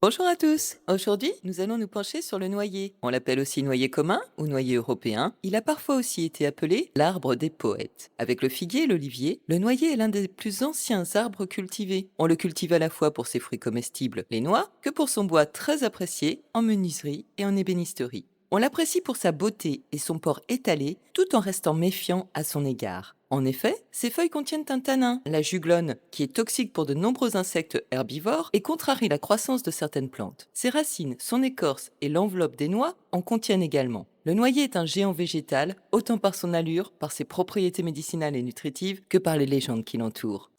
Bonjour à tous. Aujourd'hui, nous allons nous pencher sur le noyer. On l'appelle aussi noyer commun ou noyer européen. Il a parfois aussi été appelé l'arbre des poètes. Avec le figuier et l'olivier, le noyer est l'un des plus anciens arbres cultivés. On le cultive à la fois pour ses fruits comestibles, les noix, que pour son bois très apprécié en menuiserie et en ébénisterie. On l'apprécie pour sa beauté et son port étalé, tout en restant méfiant à son égard. En effet, ces feuilles contiennent un tanin, la juglone, qui est toxique pour de nombreux insectes herbivores et contrarie la croissance de certaines plantes. Ses racines, son écorce et l'enveloppe des noix en contiennent également. Le noyer est un géant végétal, autant par son allure, par ses propriétés médicinales et nutritives, que par les légendes qui l'entourent.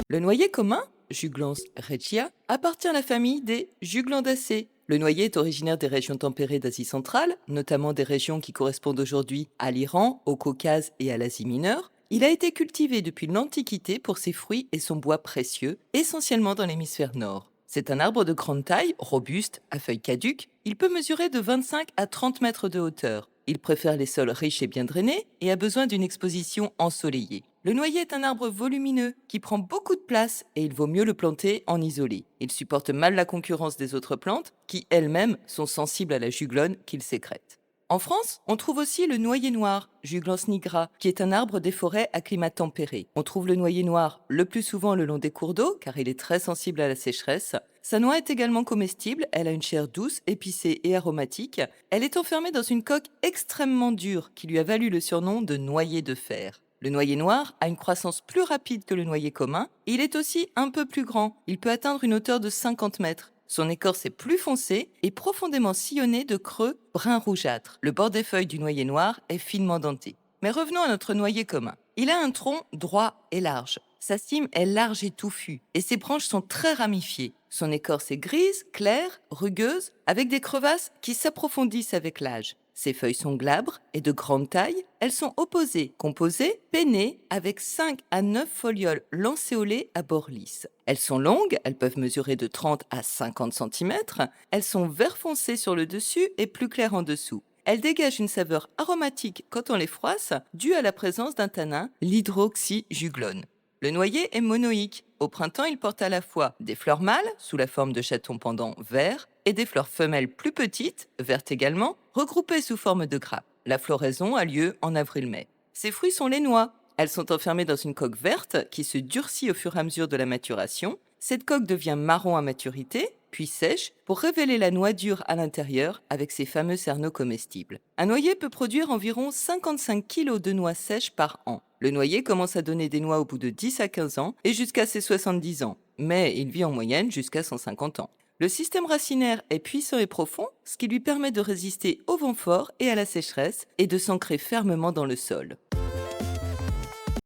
Le noyer commun, Juglans regia, appartient à la famille des Juglandacées. Le noyer est originaire des régions tempérées d'Asie centrale, notamment des régions qui correspondent aujourd'hui à l'Iran, au Caucase et à l'Asie mineure. Il a été cultivé depuis l'Antiquité pour ses fruits et son bois précieux, essentiellement dans l'hémisphère nord. C'est un arbre de grande taille, robuste, à feuilles caduques. Il peut mesurer de 25 à 30 mètres de hauteur. Il préfère les sols riches et bien drainés et a besoin d'une exposition ensoleillée. Le noyer est un arbre volumineux qui prend beaucoup de place et il vaut mieux le planter en isolé. Il supporte mal la concurrence des autres plantes qui elles-mêmes sont sensibles à la juglone qu'il sécrète. En France, on trouve aussi le noyer noir, Juglans nigra, qui est un arbre des forêts à climat tempéré. On trouve le noyer noir le plus souvent le long des cours d'eau, car il est très sensible à la sécheresse. Sa noix est également comestible, elle a une chair douce, épicée et aromatique. Elle est enfermée dans une coque extrêmement dure, qui lui a valu le surnom de noyer de fer. Le noyer noir a une croissance plus rapide que le noyer commun, et il est aussi un peu plus grand. Il peut atteindre une hauteur de 50 mètres. Son écorce est plus foncée et profondément sillonnée de creux brun rougeâtre. Le bord des feuilles du noyer noir est finement denté. Mais revenons à notre noyer commun. Il a un tronc droit et large. Sa cime est large et touffue et ses branches sont très ramifiées. Son écorce est grise, claire, rugueuse, avec des crevasses qui s'approfondissent avec l'âge. Ses feuilles sont glabres et de grande taille. Elles sont opposées, composées, pennées, avec 5 à 9 folioles lancéolées à bord lisse. Elles sont longues, elles peuvent mesurer de 30 à 50 centimètres. Elles sont vert foncé sur le dessus et plus claires en dessous. Elles dégagent une saveur aromatique quand on les froisse, due à la présence d'un tanin, l'hydroxyjuglone. Le noyer est monoïque. Au printemps, il porte à la fois des fleurs mâles, sous la forme de chatons pendants verts, et des fleurs femelles plus petites, vertes également, regroupées sous forme de grappes. La floraison a lieu en avril-mai. Ses fruits sont les noix. Elles sont enfermées dans une coque verte qui se durcit au fur et à mesure de la maturation. Cette coque devient marron à maturité, puis sèche, pour révéler la noix dure à l'intérieur avec ses fameux cerneaux comestibles. Un noyer peut produire environ 55 kg de noix sèches par an. Le noyer commence à donner des noix au bout de 10 à 15 ans et jusqu'à ses 70 ans, mais il vit en moyenne jusqu'à 150 ans. Le système racinaire est puissant et profond, ce qui lui permet de résister au vent fort et à la sécheresse et de s'ancrer fermement dans le sol.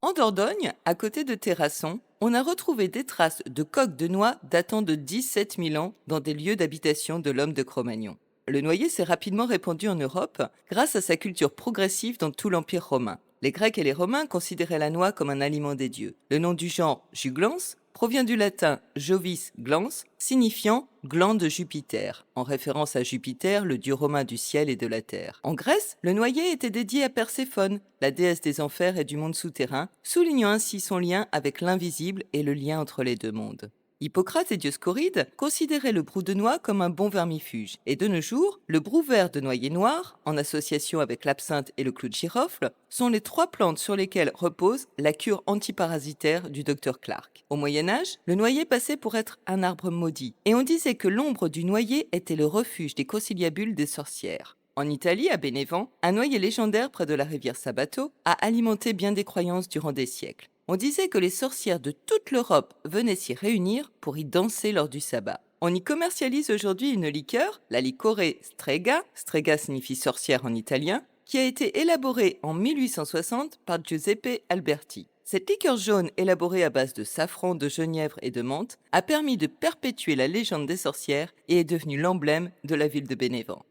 En Dordogne, à côté de Terrasson, on a retrouvé des traces de coques de noix datant de 17 000 ans dans des lieux d'habitation de l'homme de Cro-Magnon. Le noyer s'est rapidement répandu en Europe grâce à sa culture progressive dans tout l'Empire romain. Les Grecs et les Romains considéraient la noix comme un aliment des dieux. Le nom du genre Juglans provient du latin Jovis glans, signifiant gland de Jupiter, en référence à Jupiter, le dieu romain du ciel et de la terre. En Grèce, le noyer était dédié à Perséphone, la déesse des enfers et du monde souterrain, soulignant ainsi son lien avec l'invisible et le lien entre les deux mondes. Hippocrate et Dioscoride considéraient le brou de noix comme un bon vermifuge. Et de nos jours, le brou vert de noyer noir, en association avec l'absinthe et le clou de girofle, sont les trois plantes sur lesquelles repose la cure antiparasitaire du docteur Clark. Au Moyen-Âge, le noyer passait pour être un arbre maudit. Et on disait que l'ombre du noyer était le refuge des conciliabules des sorcières. En Italie, à Bénévent, un noyer légendaire près de la rivière Sabato a alimenté bien des croyances durant des siècles. On disait que les sorcières de toute l'Europe venaient s'y réunir pour y danser lors du sabbat. On y commercialise aujourd'hui une liqueur, la liquore strega, strega signifie sorcière en italien, qui a été élaborée en 1860 par Giuseppe Alberti. Cette liqueur jaune élaborée à base de safran, de genièvre et de menthe a permis de perpétuer la légende des sorcières et est devenue l'emblème de la ville de Bénévent.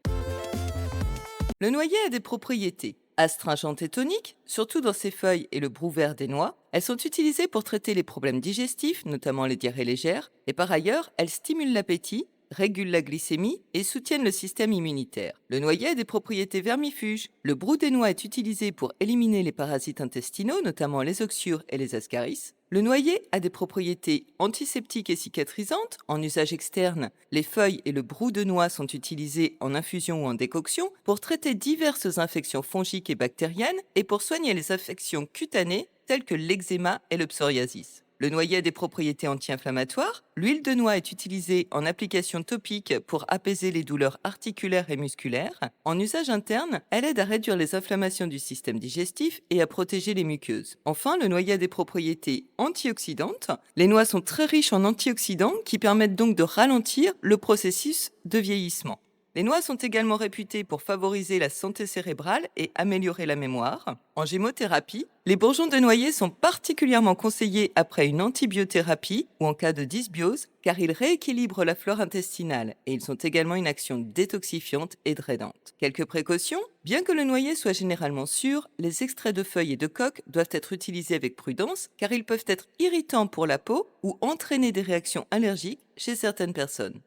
Le noyer a des propriétés astringentes et toniques, surtout dans ses feuilles et le brou vert des noix. Elles sont utilisées pour traiter les problèmes digestifs, notamment les diarrhées légères, et par ailleurs, elles stimulent l'appétit, régulent la glycémie et soutiennent le système immunitaire. Le noyer a des propriétés vermifuges. Le brou des noix est utilisé pour éliminer les parasites intestinaux, notamment les oxyures et les ascaris. Le noyer a des propriétés antiseptiques et cicatrisantes. En usage externe, les feuilles et le brou de noix sont utilisés en infusion ou en décoction pour traiter diverses infections fongiques et bactériennes et pour soigner les affections cutanées telles que l'eczéma et le psoriasis. Le noyer a des propriétés anti-inflammatoires. L'huile de noix est utilisée en application topique pour apaiser les douleurs articulaires et musculaires. En usage interne, elle aide à réduire les inflammations du système digestif et à protéger les muqueuses. Enfin, le noyer a des propriétés antioxydantes. Les noix sont très riches en antioxydants qui permettent donc de ralentir le processus de vieillissement. Les noix sont également réputées pour favoriser la santé cérébrale et améliorer la mémoire. En gémothérapie, les bourgeons de noyer sont particulièrement conseillés après une antibiothérapie ou en cas de dysbiose car ils rééquilibrent la flore intestinale et ils ont également une action détoxifiante et drainante. Quelques précautions: bien que le noyer soit généralement sûr, les extraits de feuilles et de coques doivent être utilisés avec prudence car ils peuvent être irritants pour la peau ou entraîner des réactions allergiques chez certaines personnes.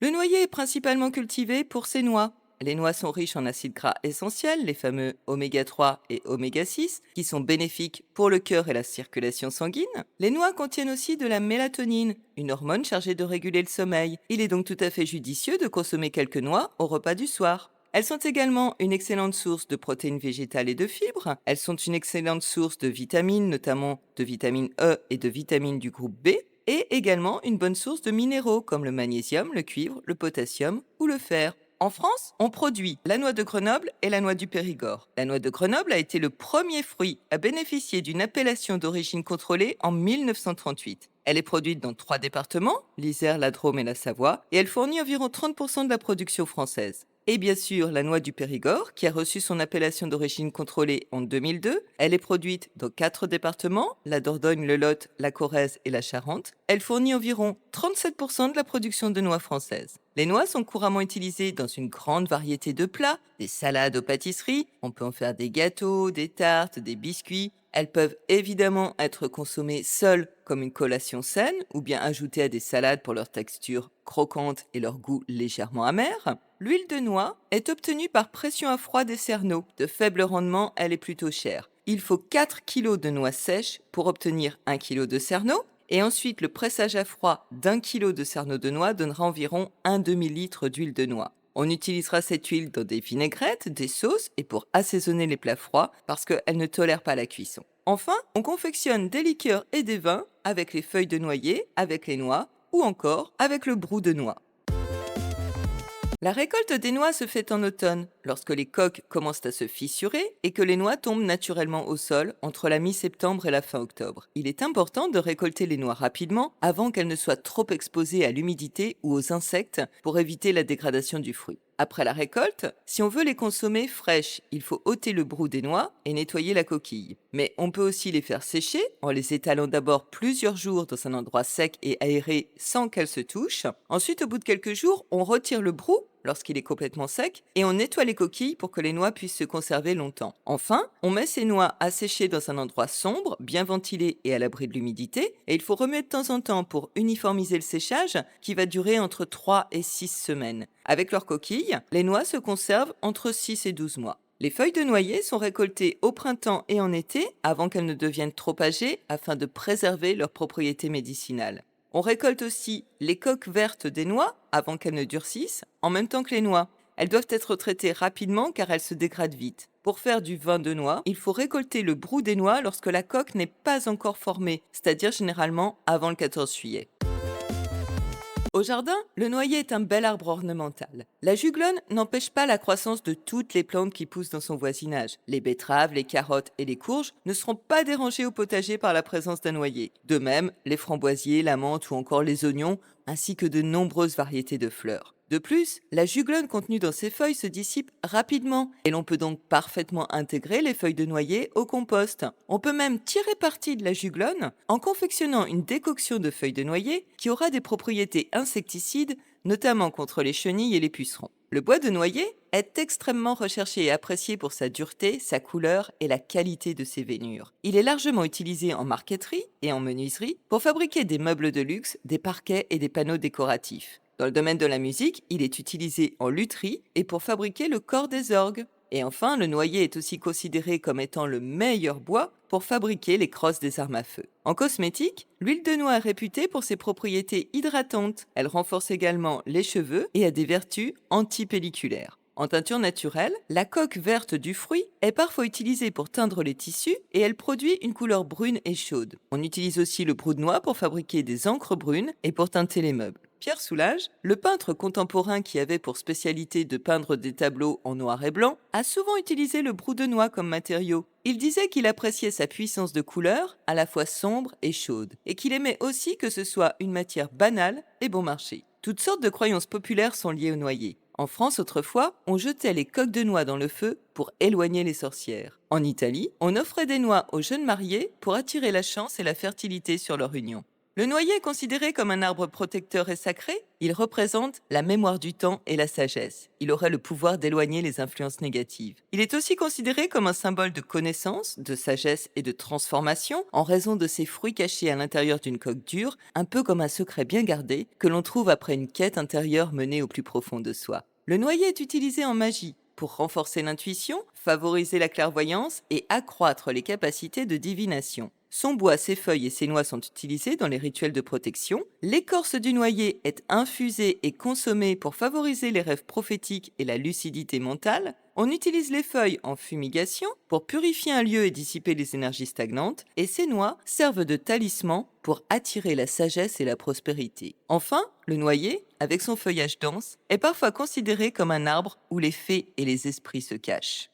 Le noyer est principalement cultivé pour ses noix. Les noix sont riches en acides gras essentiels, les fameux oméga 3 et oméga 6, qui sont bénéfiques pour le cœur et la circulation sanguine. Les noix contiennent aussi de la mélatonine, une hormone chargée de réguler le sommeil. Il est donc tout à fait judicieux de consommer quelques noix au repas du soir. Elles sont également une excellente source de protéines végétales et de fibres. Elles sont une excellente source de vitamines, notamment de vitamine E et de vitamines du groupe B, et également une bonne source de minéraux comme le magnésium, le cuivre, le potassium ou le fer. En France, on produit la noix de Grenoble et la noix du Périgord. La noix de Grenoble a été le premier fruit à bénéficier d'une appellation d'origine contrôlée en 1938. Elle est produite dans 3 départements, l'Isère, la Drôme et la Savoie, et elle fournit environ 30% de la production française. Et bien sûr, la noix du Périgord, qui a reçu son appellation d'origine contrôlée en 2002. Elle est produite dans 4 départements, la Dordogne, le Lot, la Corrèze et la Charente. Elle fournit environ 37% de la production de noix française. Les noix sont couramment utilisées dans une grande variété de plats, des salades aux pâtisseries, on peut en faire des gâteaux, des tartes, des biscuits. Elles peuvent évidemment être consommées seules comme une collation saine ou bien ajoutées à des salades pour leur texture croquante et leur goût légèrement amer. L'huile de noix est obtenue par pression à froid des cerneaux. De faible rendement, elle est plutôt chère. Il faut 4 kg de noix sèches pour obtenir 1 kg de cerneaux. Et ensuite, le pressage à froid d'1 kg de cerneaux de noix donnera environ un demi-litre d'huile de noix. On utilisera cette huile dans des vinaigrettes, des sauces et pour assaisonner les plats froids parce qu'elle ne tolère pas la cuisson. Enfin, on confectionne des liqueurs et des vins avec les feuilles de noyer, avec les noix ou encore avec le brou de noix. La récolte des noix se fait en automne, lorsque les coques commencent à se fissurer et que les noix tombent naturellement au sol entre la mi-septembre et la fin octobre. Il est important de récolter les noix rapidement avant qu'elles ne soient trop exposées à l'humidité ou aux insectes pour éviter la dégradation du fruit. Après la récolte, si on veut les consommer fraîches, il faut ôter le brou des noix et nettoyer la coquille. Mais on peut aussi les faire sécher en les étalant d'abord plusieurs jours dans un endroit sec et aéré sans qu'elles se touchent. Ensuite, au bout de quelques jours, on retire le brou lorsqu'il est complètement sec et on nettoie les coquilles pour que les noix puissent se conserver longtemps. Enfin, on met ces noix à sécher dans un endroit sombre, bien ventilé et à l'abri de l'humidité, et il faut remuer de temps en temps pour uniformiser le séchage qui va durer entre 3 et 6 semaines. Avec leurs coquilles, les noix se conservent entre 6 et 12 mois. Les feuilles de noyer sont récoltées au printemps et en été avant qu'elles ne deviennent trop âgées afin de préserver leurs propriétés médicinales. On récolte aussi les coques vertes des noix avant qu'elles ne durcissent, en même temps que les noix. Elles doivent être traitées rapidement car elles se dégradent vite. Pour faire du vin de noix, il faut récolter le brou des noix lorsque la coque n'est pas encore formée, c'est-à-dire généralement avant le 14 juillet. Au jardin, le noyer est un bel arbre ornemental. La juglone n'empêche pas la croissance de toutes les plantes qui poussent dans son voisinage. Les betteraves, les carottes et les courges ne seront pas dérangées au potager par la présence d'un noyer. De même, les framboisiers, la menthe ou encore les oignons, ainsi que de nombreuses variétés de fleurs. De plus, la juglone contenue dans ces feuilles se dissipe rapidement et l'on peut donc parfaitement intégrer les feuilles de noyer au compost. On peut même tirer parti de la juglone en confectionnant une décoction de feuilles de noyer qui aura des propriétés insecticides, notamment contre les chenilles et les pucerons. Le bois de noyer est extrêmement recherché et apprécié pour sa dureté, sa couleur et la qualité de ses veinures. Il est largement utilisé en marqueterie et en menuiserie pour fabriquer des meubles de luxe, des parquets et des panneaux décoratifs. Dans le domaine de la musique, il est utilisé en lutherie et pour fabriquer le corps des orgues. Et enfin, le noyer est aussi considéré comme étant le meilleur bois pour fabriquer les crosses des armes à feu. En cosmétique, l'huile de noix est réputée pour ses propriétés hydratantes. Elle renforce également les cheveux et a des vertus antipelliculaires. En teinture naturelle, la coque verte du fruit est parfois utilisée pour teindre les tissus et elle produit une couleur brune et chaude. On utilise aussi le brou de noix pour fabriquer des encres brunes et pour teinter les meubles. Pierre Soulages, le peintre contemporain qui avait pour spécialité de peindre des tableaux en noir et blanc, a souvent utilisé le brou de noix comme matériau. Il disait qu'il appréciait sa puissance de couleur, à la fois sombre et chaude, et qu'il aimait aussi que ce soit une matière banale et bon marché. Toutes sortes de croyances populaires sont liées au noyer. En France, autrefois, on jetait les coques de noix dans le feu pour éloigner les sorcières. En Italie, on offrait des noix aux jeunes mariés pour attirer la chance et la fertilité sur leur union. Le noyer est considéré comme un arbre protecteur et sacré. Il représente la mémoire du temps et la sagesse. Il aurait le pouvoir d'éloigner les influences négatives. Il est aussi considéré comme un symbole de connaissance, de sagesse et de transformation en raison de ses fruits cachés à l'intérieur d'une coque dure, un peu comme un secret bien gardé que l'on trouve après une quête intérieure menée au plus profond de soi. Le noyer est utilisé en magie pour renforcer l'intuition, favoriser la clairvoyance et accroître les capacités de divination. Son bois, ses feuilles et ses noix sont utilisés dans les rituels de protection. L'écorce du noyer est infusée et consommée pour favoriser les rêves prophétiques et la lucidité mentale. On utilise les feuilles en fumigation pour purifier un lieu et dissiper les énergies stagnantes. Et ces noix servent de talisman pour attirer la sagesse et la prospérité. Enfin, le noyer, avec son feuillage dense, est parfois considéré comme un arbre où les fées et les esprits se cachent.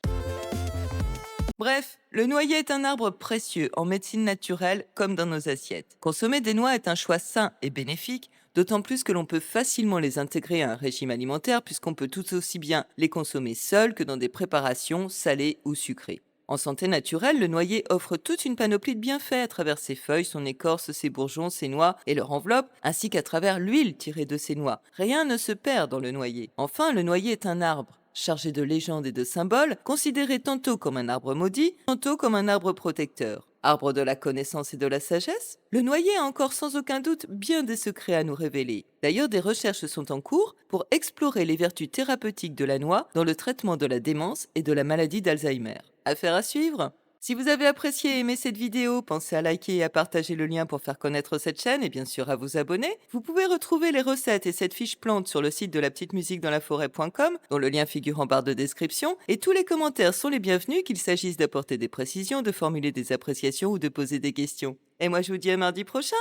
Bref, le noyer est un arbre précieux en médecine naturelle comme dans nos assiettes. Consommer des noix est un choix sain et bénéfique, d'autant plus que l'on peut facilement les intégrer à un régime alimentaire puisqu'on peut tout aussi bien les consommer seuls que dans des préparations salées ou sucrées. En santé naturelle, le noyer offre toute une panoplie de bienfaits à travers ses feuilles, son écorce, ses bourgeons, ses noix et leur enveloppe, ainsi qu'à travers l'huile tirée de ses noix. Rien ne se perd dans le noyer. Enfin, le noyer est un arbre chargé de légendes et de symboles, considéré tantôt comme un arbre maudit, tantôt comme un arbre protecteur. Arbre de la connaissance et de la sagesse, le noyer a encore sans aucun doute bien des secrets à nous révéler. D'ailleurs, des recherches sont en cours pour explorer les vertus thérapeutiques de la noix dans le traitement de la démence et de la maladie d'Alzheimer. Affaire à suivre. Si vous avez apprécié et aimé cette vidéo, pensez à liker et à partager le lien pour faire connaître cette chaîne et bien sûr à vous abonner. Vous pouvez retrouver les recettes et cette fiche plante sur le site de la petite musique dans la forêt.com, dont le lien figure en barre de description, et tous les commentaires sont les bienvenus, qu'il s'agisse d'apporter des précisions, de formuler des appréciations ou de poser des questions. Et moi je vous dis à mardi prochain.